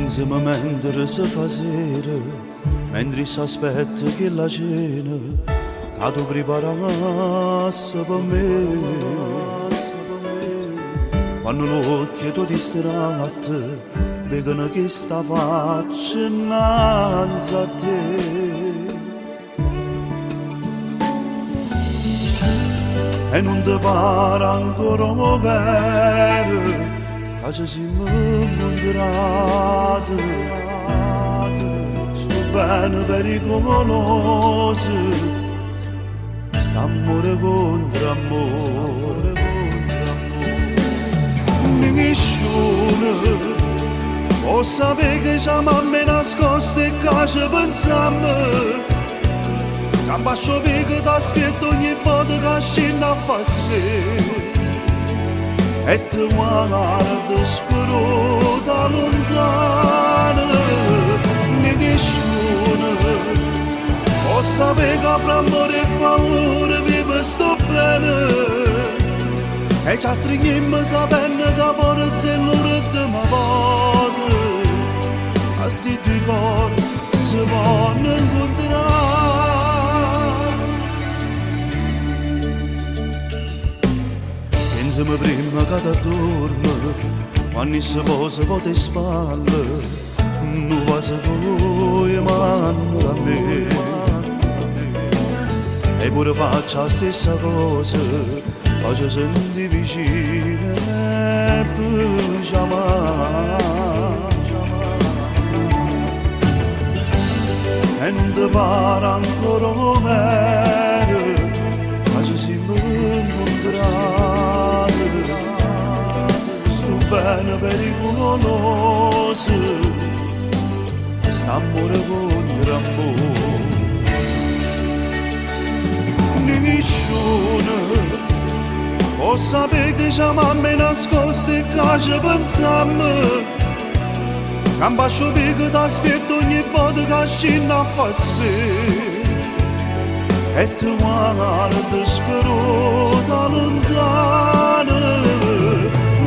Insieme mentre si fa sera, mentre si aspetta che la cena, che tu preparassi per me. Quando l'occhio tu distratti, vedono che sta faccia innanzi a te. E non ti pare ancora vero, che siamo incontrati, sto bene pericoloso, sta amore contro amore. Nessuno può sapere che ci mamma nascosta e che ci pensiamo, che un bacio che ti aspetto ogni volta che scendo a far spesa. E ti guardo spero da lontano, nessuno può sapere che fra amore e paura vive sto bene. E ci stringiamo sapendo che forse l'ultima volta questi due cuori si vanno incontrare. Insieme prima che ti dormi, quando si posa po' di spalle, non va se poi mano da me. E pure faccio la stessa cosa, poi ci senti vicino e poi ci amare. E non ti pare ancora vero, ma ci siamo incontrati, sto bene pericoloso, sta amore contro amore. Nessuno può sapere che ci mamma nascosta e che ci pensiamo, che un bacio che ti aspetto ogni volta che scendo a far spesa. E ti guardo spero da lontano,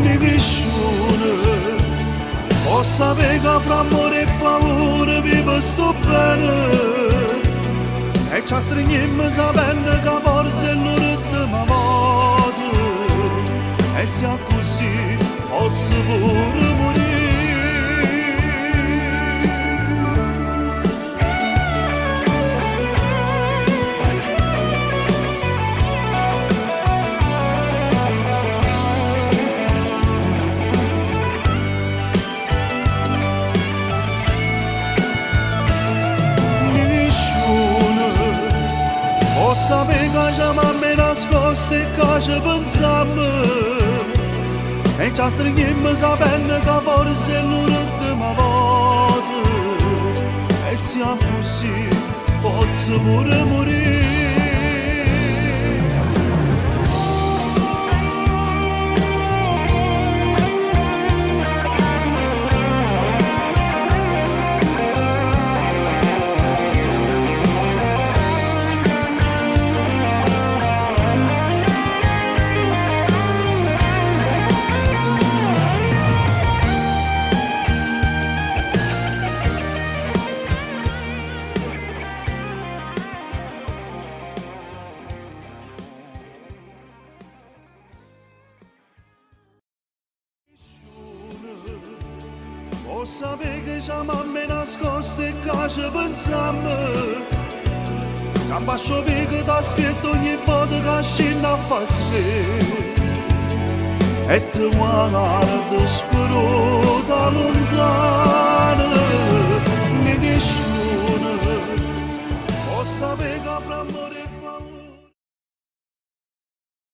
nessuno può sapere che fra amore e paura vive sto bene. E ci stringiamo sapendo che forse è l'ultima volta, e sia così posso pure morire. Può sapere che ci mamma nascosta e che ci pensiamo, e ci stringiamo sapendo che forse è l'ultima volta, e sia così posso pure morire. Può sapere che ci mamma nascosta e che ci pensiamo, che un bacio che ti aspetto ogni volta che scendo a far spesa. E ti guardo spero da lontano, nessuno